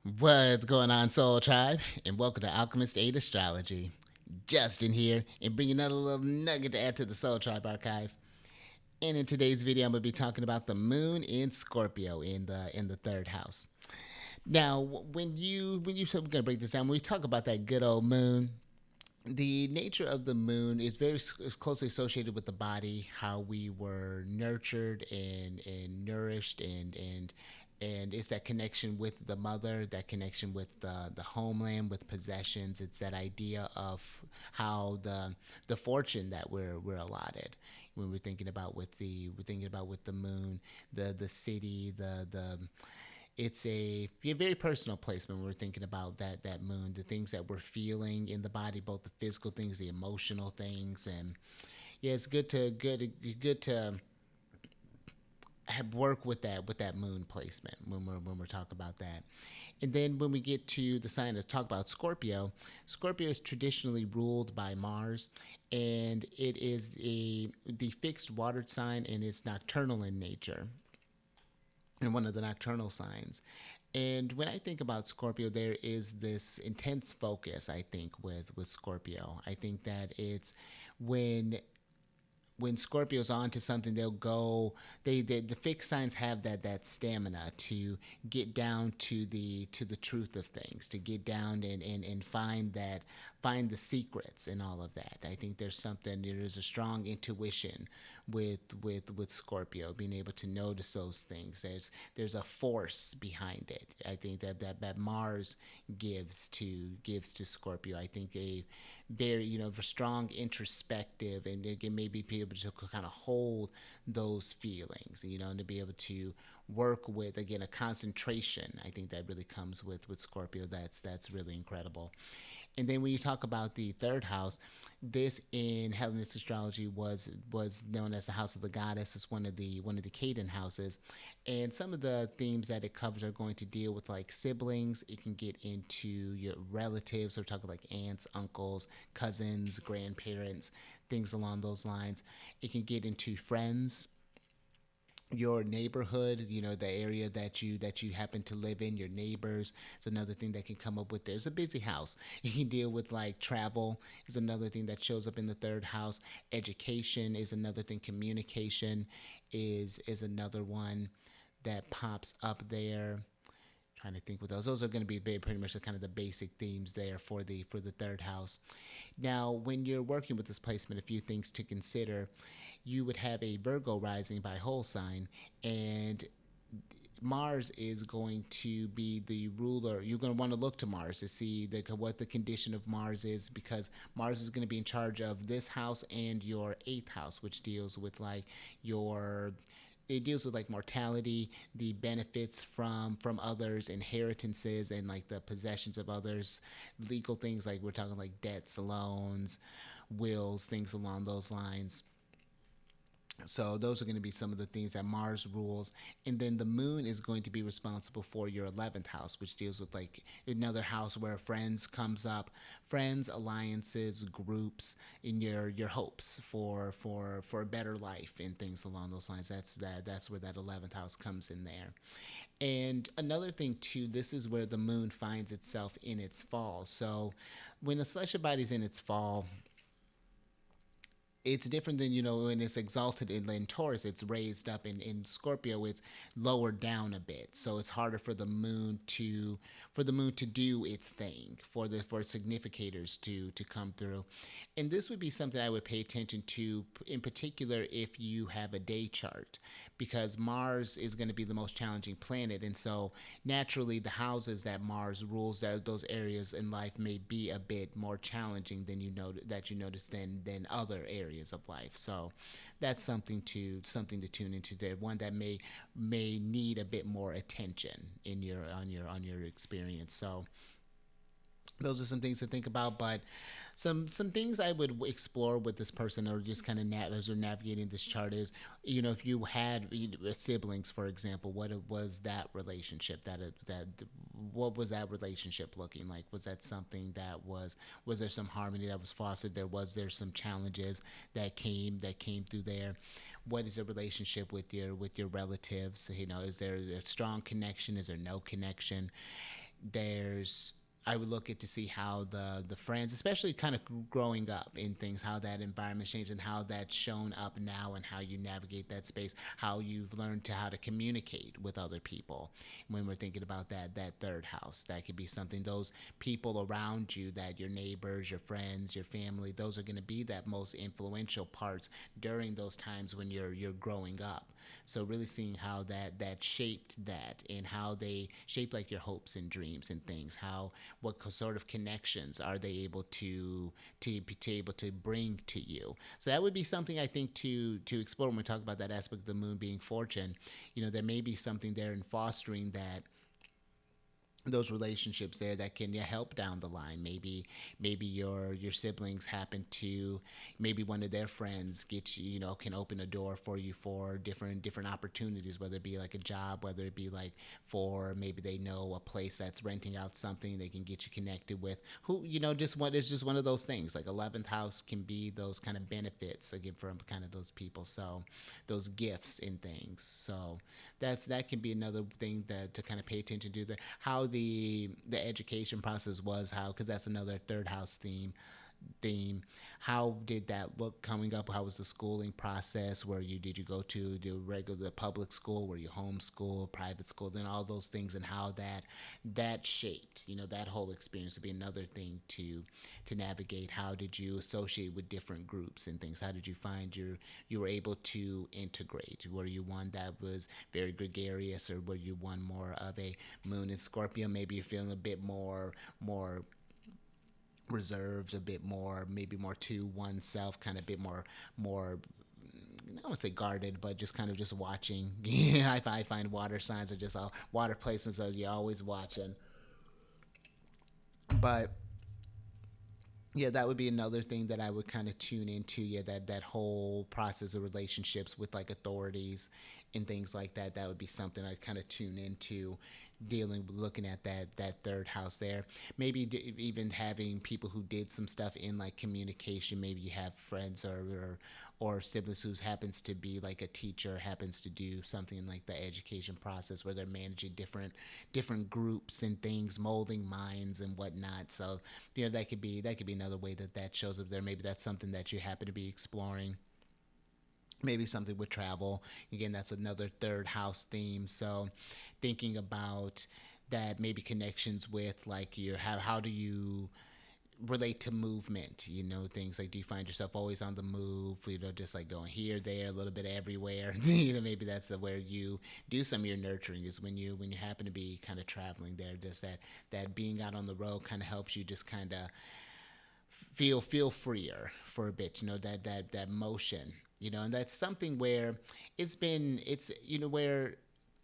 What's going on, Soul Tribe? And welcome to Alchemist 8 Astrology. Justin here, and bringing another little nugget to add to the Soul Tribe archive. And in today's video, I'm going to be talking about the moon in Scorpio in the third house. Now, so we're going to break this down. When we talk about that good old moon, the nature of the moon is closely associated with the body, how we were nurtured and nourished and it's that connection with the mother, that connection with the homeland, with possessions. It's that idea of how the fortune that we're allotted when we're thinking about with the moon, the city, the it's a very personal placement when we're thinking about that moon, the things that we're feeling in the body, both the physical things, the emotional things, and yeah, it's good to have work with that moon placement when we're talking about that. And then when we get to the sign to talk about Scorpio, Scorpio is traditionally ruled by Mars, and it is the fixed water sign, and it's nocturnal in nature, and one of the nocturnal signs. And when I think about Scorpio, there is this intense focus, I think, with Scorpio. I think that it's when Scorpio's on to something, they'll go. The fixed signs have that stamina to get down to the truth of things, to get down and find the secrets and all of that. I think there's a strong intuition with Scorpio, being able to notice those things. There's a force behind it. I think that Mars gives to Scorpio. I think a very strong introspective, and they can maybe be able to kind of hold those feelings, and to be able to work with, again, a concentration. I think that really comes with Scorpio. That's really incredible. And then when you talk about the third house, this in Hellenistic astrology was known as the house of the goddess. It's one of the Caden houses, and some of the themes that it covers are going to deal with like siblings. It can get into your relatives. So we're talking like aunts, uncles, cousins, grandparents, things along those lines. It can get into friends, your neighborhood, the area that you happen to live in, your neighbors. It's another thing that can come up with. There's a busy house. You can deal with like travel is another thing that shows up in the third house. Education is another thing. Communication is another one that pops up there. Trying to think what those are going to be pretty much the kind of the basic themes there for the third house. Now, when you're working with this placement, a few things to consider. You would have a Virgo rising by whole sign, and Mars is going to be the ruler. You're going to want to look to Mars to see what the condition of Mars is, because Mars is going to be in charge of this house and your eighth house, which deals with like your it deals with like mortality, the benefits from others, inheritances, and like the possessions of others, legal things, like we're talking like debts, loans, wills, things along those lines. So those are going to be some of the things that Mars rules. And then the moon is going to be responsible for your 11th house, which deals with like another house where friends comes up, friends, alliances, groups, in your hopes for a better life and things along those lines. That's where that 11th house comes in there. And another thing too, this is where the moon finds itself in its fall. So when a celestial body is in its fall, it's different than when it's exalted in Taurus. It's raised up in Scorpio. It's lowered down a bit, so it's harder for the moon to do its thing, for significators to come through. And this would be something I would pay attention to in particular if you have a day chart, because Mars is going to be the most challenging planet, and so naturally the houses that Mars rules, those areas in life may be a bit more challenging than you notice than other areas of life. So that's something to tune into there. One that may need a bit more attention in your experience. So those are some things to think about. But some things I would explore with this person, or just kind of as we're navigating this chart, is if you had siblings, for example, what was that relationship, that what was that relationship looking like? Was that something was there some harmony that was fostered there? Was there some challenges that came through there? What is the relationship with your relatives? Is there a strong connection? Is there no connection? there's I would look at to see how the friends, especially kind of growing up in things, how that environment changed and how that's shown up now and how you navigate that space, how you've learned to how to communicate with other people. When we're thinking about that third house, that could be something. Those people around you, that your neighbors, your friends, your family, those are going to be that most influential parts during those times when you're growing up. So really seeing how that shaped that and how they shape like your hopes and dreams and things. How what sort of connections are they able to able to bring to you? So that would be something I think to explore when we talk about that aspect of the moon being fortune. There may be something there in fostering that those relationships there that can help down the line. Maybe your siblings happen to, maybe one of their friends get you, can open a door for you for different opportunities, whether it be like a job, whether it be like for maybe they know a place that's renting out something they can get you connected with, who just what is just one of those things. Like 11th house can be those kind of benefits again from kind of those people, so those gifts and things. So that can be another thing that to kind of pay attention to, how the education process was, how, because that's another third house theme. How did that look coming up? How was the schooling process? Did you go to the regular public school? Were you homeschool, private school? Then all those things, and how that shaped that whole experience would be another thing to navigate. How did you associate with different groups and things? How did you find you were able to integrate? Were you one that was very gregarious, or were you one more of a moon in Scorpio? Maybe you're feeling a bit more reserved, a bit more, maybe more to oneself, kind of a bit more I don't want to say guarded, but just kind of just watching. I find water signs are just all water placements, are you're always watching. But yeah, that would be another thing that I would kind of tune into. Yeah, that whole process of relationships with like authorities and things like that. That would be something I kind of tune into, dealing with looking at that third house there. Maybe even having people who did some stuff in like communication. Maybe you have friends or siblings who happens to be like a teacher, happens to do something in like the education process where they're managing different groups and things, molding minds and whatnot. So that could be another way that shows up there. Maybe that's something that you happen to be exploring. Maybe something with travel. Again, that's another third house theme. So thinking about that, maybe connections with like your how do you relate to movement, things like, do you find yourself always on the move, just like going here, there, a little bit everywhere. Maybe that's where you do some of your nurturing, is when you happen to be kind of traveling there. Just that being out on the road kind of helps you just kind of feel freer for a bit, that motion, and that's something where it's where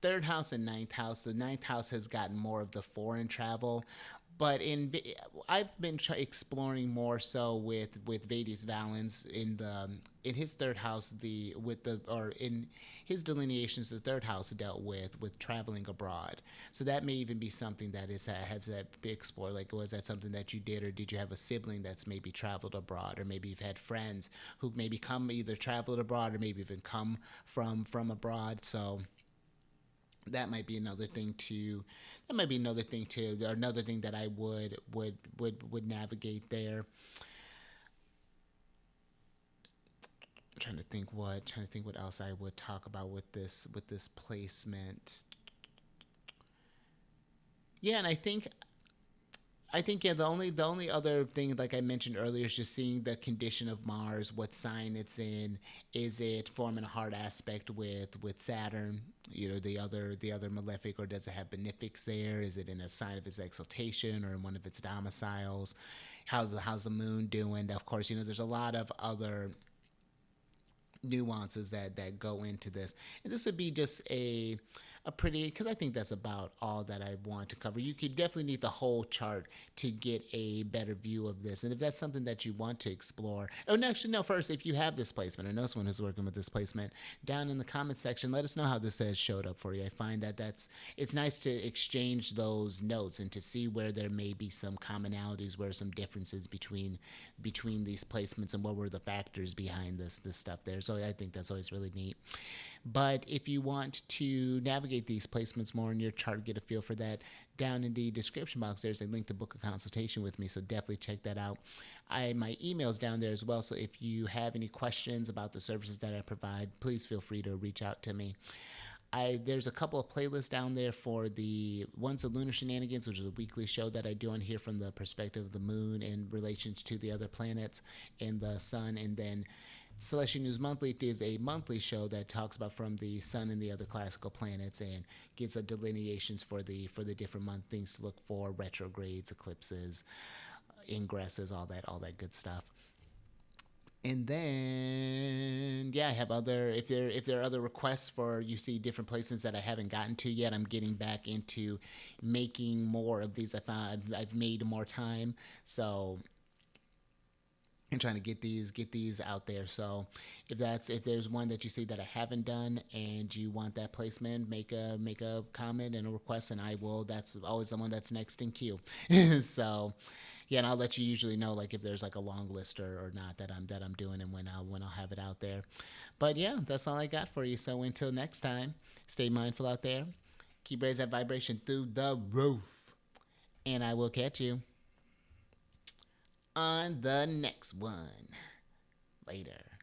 third house and ninth house, the ninth house has gotten more of the foreign travel. But I've been exploring more so with Vedis Valens in his third house, the with the or in his delineations, the third house dealt with traveling abroad. So that may even be something that has that be explored. Like, was that something that you did, or did you have a sibling that's maybe traveled abroad, or maybe you've had friends who maybe come either traveled abroad or maybe even come from abroad. So that might be another thing too, or another thing that I would navigate there. I'm trying to think what else I would talk about with this placement. Yeah, and I think yeah, the only other thing, like I mentioned earlier, is just seeing the condition of Mars, what sign it's in. Is it forming a hard aspect with Saturn, the other malefic, or does it have benefics there? Is it in a sign of its exaltation or in one of its domiciles? How's the moon doing? Of course, there's a lot of other nuances that go into this, and this would be just a pretty, because I think that's about all that I want to cover. You could definitely need the whole chart to get a better view of this, and if that's something that you want to explore. Oh no, actually no, first, if you have this placement or know someone who's working with this placement, down in the comment section, let us know how this has showed up for you. I find it's nice to exchange those notes and to see where there may be some commonalities, where some differences between these placements, and what were the factors behind this stuff there. So I think that's always really neat. But if you want to navigate navigate these placements more in your chart, get a feel for that, down in the description box, there's a link to book a consultation with me. So definitely check that out. My email's down there as well. So if you have any questions about the services that I provide, please feel free to reach out to me. There's a couple of playlists down there for one's a Lunar Shenanigans, which is a weekly show that I do on here from the perspective of the moon in relations to the other planets and the sun. And then Celestial News Monthly is a monthly show that talks about from the sun and the other classical planets and gives a delineations for the different month things to look for, retrogrades, eclipses, ingresses, all that good stuff. And then I have other if there are other requests for you see different places that I haven't gotten to yet. I'm getting back into making more of these. I found I've made more time, so I'm trying to get these out there. So if there's one that you see that I haven't done and you want that placement, make a comment and a request, and I will. That's always the one that's next in queue. So yeah, and I'll let you usually know like if there's like a long list or not that I'm doing and when I'll have it out there. But yeah, that's all I got for you. So until next time, stay mindful out there. Keep raising that vibration through the roof. And I will catch you on the next one. Later.